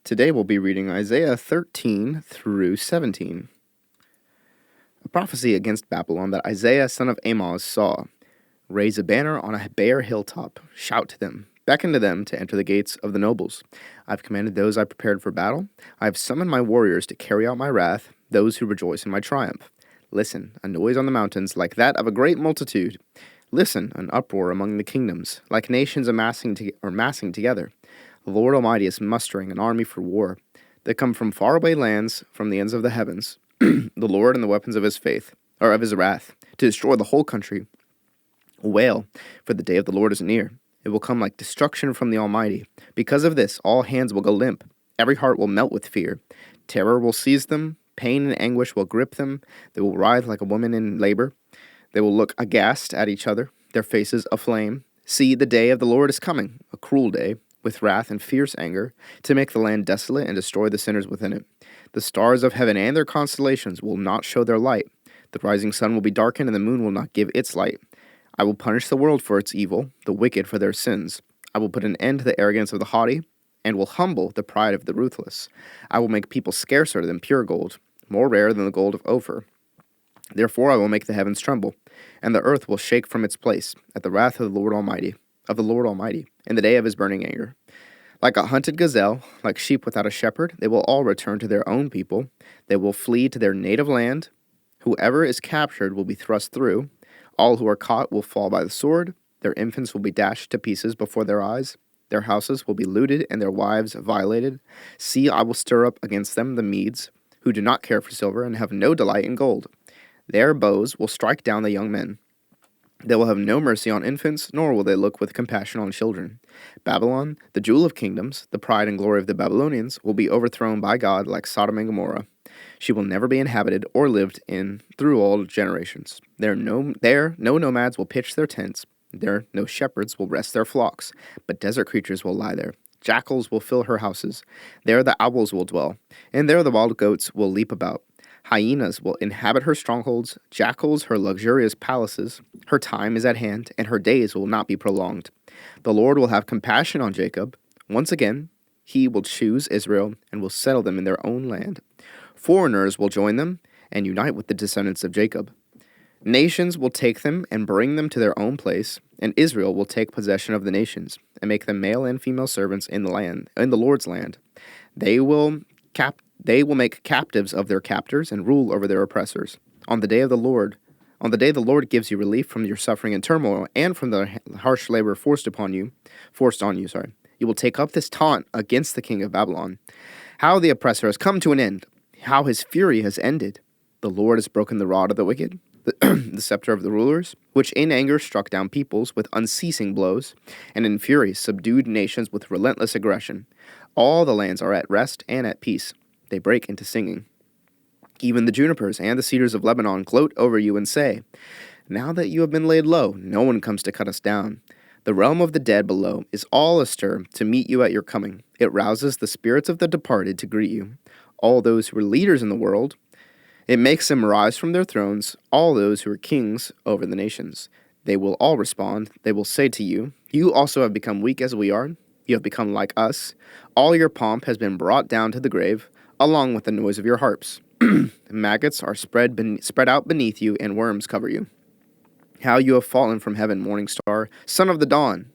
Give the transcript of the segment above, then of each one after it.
Today we'll be reading Isaiah 13 through 17. A prophecy against Babylon that Isaiah son of Amoz saw. Raise a banner on a bare hilltop. Shout to them. Beckon to them to enter the gates of the nobles. I've commanded those I prepared for battle. I have summoned my warriors to carry out my wrath, those who rejoice in my triumph. Listen, a noise on the mountains like that of a great multitude. Listen, an uproar among the kingdoms, like nations massing together. The Lord Almighty is mustering an army for war. They come from faraway lands, from the ends of the heavens. The Lord and the weapons of his wrath, to destroy the whole country. Wail, for the day of the Lord is near. It will come like destruction from the Almighty. Because of this, all hands will go limp. Every heart will melt with fear. Terror will seize them. Pain and anguish will grip them. They will writhe like a woman in labor. They will look aghast at each other, their faces aflame. See, the day of the Lord is coming, a cruel day, with wrath and fierce anger, to make the land desolate and destroy the sinners within it. The stars of heaven and their constellations will not show their light. The rising sun will be darkened, and the moon will not give its light. I will punish the world for its evil, the wicked for their sins. I will put an end to the arrogance of the haughty, and will humble the pride of the ruthless. I will make people scarcer than pure gold, more rare than the gold of Ophir. Therefore I will make the heavens tremble, and the earth will shake from its place at the wrath of the Lord Almighty, in the day of his burning anger. Like a hunted gazelle, like sheep without a shepherd, they will all return to their own people. They will flee to their native land. Whoever is captured will be thrust through. All who are caught will fall by the sword. Their infants will be dashed to pieces before their eyes. Their houses will be looted and their wives violated. See, I will stir up against them the Medes, who do not care for silver and have no delight in gold. Their bows will strike down the young men. They will have no mercy on infants, nor will they look with compassion on children. Babylon, the jewel of kingdoms, the pride and glory of the Babylonians, will be overthrown by God like Sodom and Gomorrah. She will never be inhabited or lived in through all generations. There no nomads will pitch their tents. There no shepherds will rest their flocks, but desert creatures will lie there. Jackals will fill her houses. There the owls will dwell, and there the wild goats will leap about. Hyenas will inhabit her strongholds, jackals her luxurious palaces. Her time is at hand, and her days will not be prolonged. The Lord will have compassion on Jacob. Once again, he will choose Israel and will settle them in their own land. Foreigners will join them and unite with the descendants of Jacob. Nations will take them and bring them to their own place, and Israel will take possession of the nations and make them male and female servants in the Lord's land. They will make captives of their captors and rule over their oppressors. On the day the Lord gives you relief from your suffering and turmoil and from the harsh labor forced on you, you will take up this taunt against the king of Babylon. How the oppressor has come to an end, how his fury has ended. The Lord has broken the rod of the wicked, the scepter of the rulers, which in anger struck down peoples with unceasing blows, and in fury subdued nations with relentless aggression. All the lands are at rest and at peace. They break into singing. Even the junipers and the cedars of Lebanon gloat over you and say, now that you have been laid low, no one comes to cut us down. The realm of the dead below is all astir to meet you at your coming. It rouses the spirits of the departed to greet you. All those who are leaders in the world, it makes them rise from their thrones, all those who are kings over the nations. They will all respond. They will say to you, you also have become weak as we are. You have become like us. All your pomp has been brought down to the grave, along with the noise of your harps. Maggots are spread out beneath you, and worms cover you. How you have fallen from heaven, morning star, son of the dawn!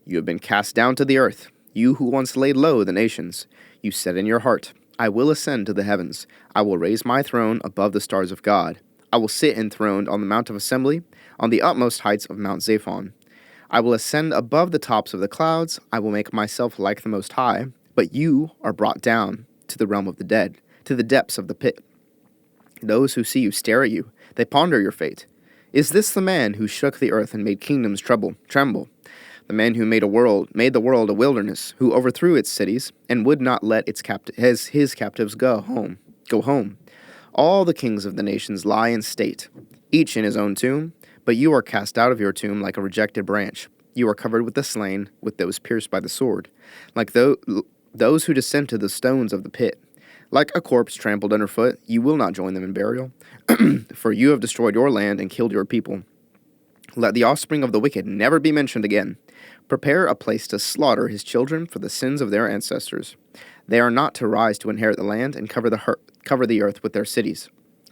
You have been cast down to the earth, you who once laid low the nations. You said in your heart, I will ascend to the heavens. I will raise my throne above the stars of God. I will sit enthroned on the Mount of Assembly, on the utmost heights of Mount Zaphon. I will ascend above the tops of the clouds. I will make myself like the Most High. But you are brought down to the realm of the dead, to the depths of the pit. Those who see you stare at you. They ponder your fate. Is this the man who shook the earth and made kingdoms tremble? The man who made the world a wilderness, who overthrew its cities and would not let his captives go home. All the kings of the nations lie in state, each in his own tomb, but you are cast out of your tomb like a rejected branch. You are covered with the slain, with those pierced by the sword, like those who descend to the stones of the pit. Like a corpse trampled underfoot, you will not join them in burial, for you have destroyed your land and killed your people. Let the offspring of the wicked never be mentioned again. Prepare a place to slaughter his children for the sins of their ancestors. They are not to rise to inherit the land and cover the earth with their cities.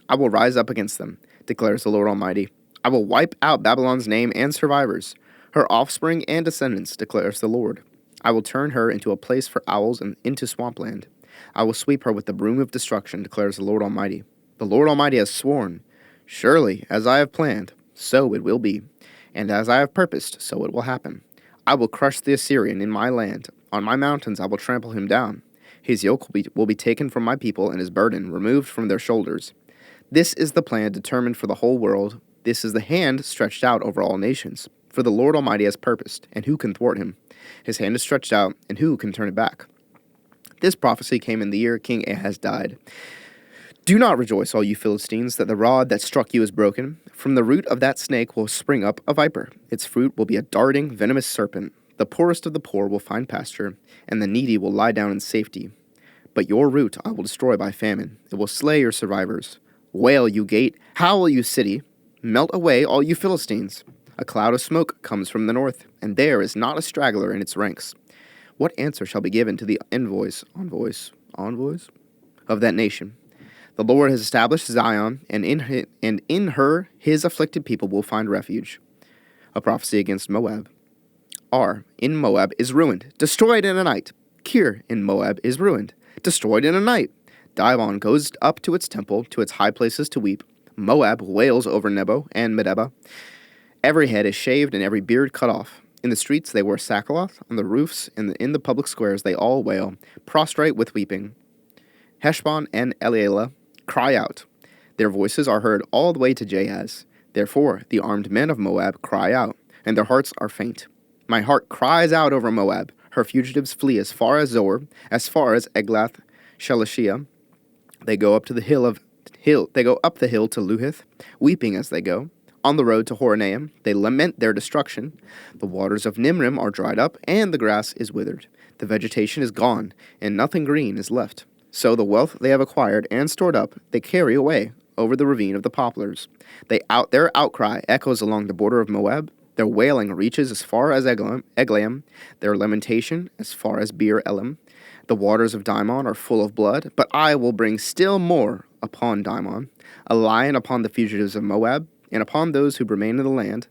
I will rise up against them, declares the Lord Almighty. I will wipe out Babylon's name and survivors, her offspring and descendants, declares the Lord. I will turn her into a place for owls and into swampland. I will sweep her with the broom of destruction, declares the Lord Almighty. The Lord Almighty has sworn, surely, as I have planned, so it will be, and as I have purposed, so it will happen. I will crush the Assyrian in my land. On my mountains I will trample him down. His yoke will be taken from my people, and his burden removed from their shoulders. This is the plan determined for the whole world. This is the hand stretched out over all nations. For the Lord Almighty has purposed, and who can thwart him? His hand is stretched out, and who can turn it back? This prophecy came in the year King Ahaz died. Do not rejoice, all you Philistines, that the rod that struck you is broken. From the root of that snake will spring up a viper. Its fruit will be a darting, venomous serpent. The poorest of the poor will find pasture, and the needy will lie down in safety. But your root I will destroy by famine. It will slay your survivors. Wail, you gate. Howl, you city. Melt away, all you Philistines. A cloud of smoke comes from the north, and there is not a straggler in its ranks. What answer shall be given to the envoys of that nation? The Lord has established Zion, and in her his afflicted people will find refuge. A prophecy against Moab. Ar in Moab is ruined, destroyed in a night. Kir in Moab is ruined, destroyed in a night. Dibon goes up to its temple, to its high places to weep. Moab wails over Nebo and Medeba. Every head is shaved and every beard cut off. In the streets they wear sackcloth, on the roofs in the public squares they all wail, prostrate with weeping. Heshbon and Elealeh cry out. Their voices are heard all the way to Jahaz. Therefore the armed men of Moab cry out, and their hearts are faint. My heart cries out over Moab. Her fugitives flee as far as Zor, as far as Eglath Shalishah. They go up the hill to Luhith, weeping as they go. On the road to Horonaim, they lament their destruction. The waters of Nimrim are dried up, and the grass is withered. The vegetation is gone, and nothing green is left. So the wealth they have acquired and stored up, they carry away over the ravine of the poplars. Their outcry echoes along the border of Moab. Their wailing reaches as far as Eglaim, their lamentation as far as Beer Elim. The waters of Dimon are full of blood, but I will bring still more upon Dimon, a lion upon the fugitives of Moab, and upon those who remain in the land.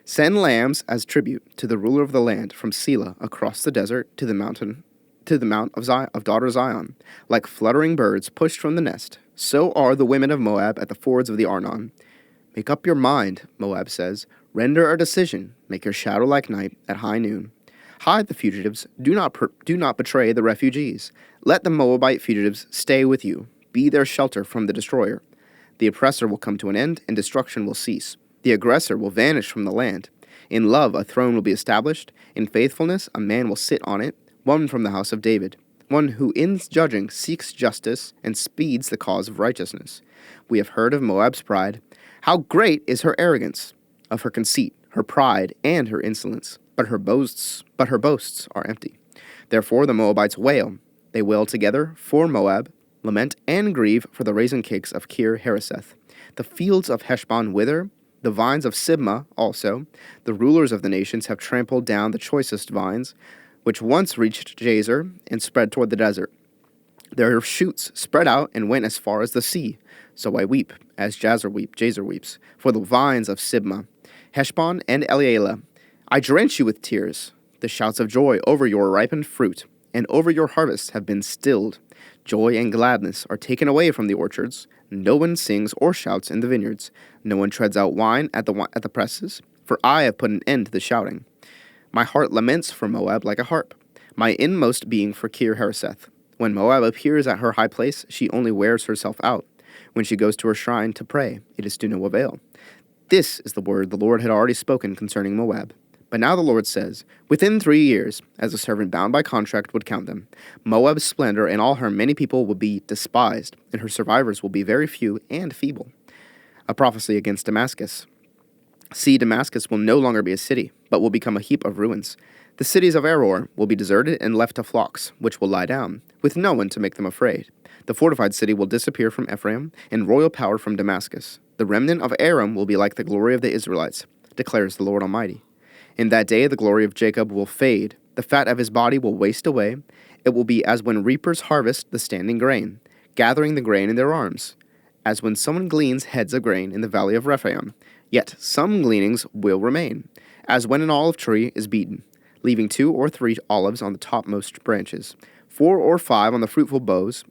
Send lambs as tribute to the ruler of the land from Selah across the desert to the mount of daughter Zion. Like fluttering birds pushed from the nest, so are the women of Moab at the fords of the Arnon. Make up your mind, Moab says. Render a decision. Make your shadow like night at high noon. Hide the fugitives. Do not betray the refugees. Let the Moabite fugitives stay with you. Be their shelter from the destroyer. The oppressor will come to an end, and destruction will cease. The aggressor will vanish from the land. In love a throne will be established. In faithfulness a man will sit on it, one from the house of David, one who in judging seeks justice and speeds the cause of righteousness. We have heard of Moab's pride. How great is her arrogance, of her conceit, her pride, and her insolence. But her boasts are empty. Therefore the Moabites wail. They wail together for Moab, lament and grieve for the raisin cakes of Kir Hareseth. The fields of Heshbon wither, the vines of Sibmah also. The rulers of the nations have trampled down the choicest vines, which once reached Jazer and spread toward the desert. Their shoots spread out and went as far as the sea. So I weep, as Jazer weeps, for the vines of Sibmah, Heshbon and Elealeh. I drench you with tears. The shouts of joy over your ripened fruit and over your harvest have been stilled. Joy and gladness are taken away from the orchards. No one sings or shouts in the vineyards. No one treads out wine at the presses, for I have put an end to the shouting. My heart laments for Moab like a harp, my inmost being for Kir Hareseth. When Moab appears at her high place, she only wears herself out. When she goes to her shrine to pray, it is to no avail. This is the word the Lord had already spoken concerning Moab. But now the Lord says, within 3 years, as a servant bound by contract would count them, Moab's splendor and all her many people will be despised, and her survivors will be very few and feeble. A prophecy against Damascus. See, Damascus will no longer be a city, but will become a heap of ruins. The cities of Aror will be deserted and left to flocks, which will lie down, with no one to make them afraid. The fortified city will disappear from Ephraim, and royal power from Damascus. The remnant of Aram will be like the glory of the Israelites, declares the Lord Almighty. In that day the glory of Jacob will fade, the fat of his body will waste away, It will be as when reapers harvest the standing grain, gathering the grain in their arms, as when someone gleans heads of grain in the valley of Rephaim. Yet some gleanings will remain, as when an olive tree is beaten, leaving 2 or 3 olives on the topmost branches, 4 or 5 on the fruitful boughs,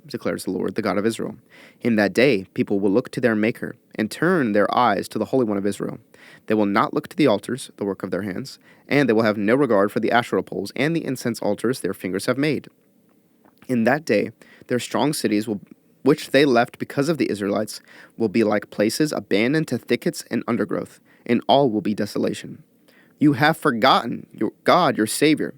declares the Lord, the God of Israel. In that day people will look to their Maker, and turn their eyes to the Holy One of Israel. They will not look to the altars, the work of their hands, and they will have no regard for the Asherah poles and the incense altars their fingers have made. In that day their strong cities which they left because of the Israelites, will be like places abandoned to thickets and undergrowth, and all will be desolation. You have forgotten your God, your Savior.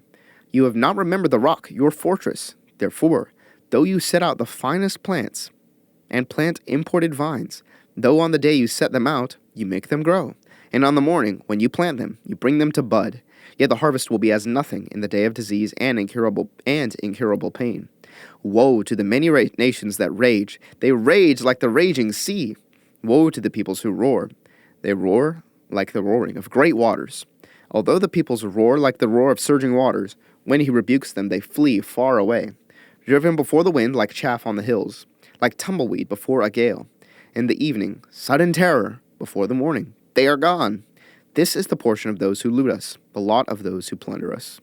You have not remembered the rock, your fortress. Therefore, though you set out the finest plants, and plant imported vines, though on the day you set them out, you make them grow, and on the morning, when you plant them, you bring them to bud, yet the harvest will be as nothing in the day of disease and incurable pain. Woe to the many nations that rage. They rage like the raging sea. Woe to the peoples who roar. They roar like the roaring of great waters. Although the peoples roar like the roar of surging waters, when he rebukes them, they flee far away. Driven before the wind like chaff on the hills, like tumbleweed before a gale. In the evening, sudden terror before the morning. They are gone. This is the portion of those who loot us, the lot of those who plunder us.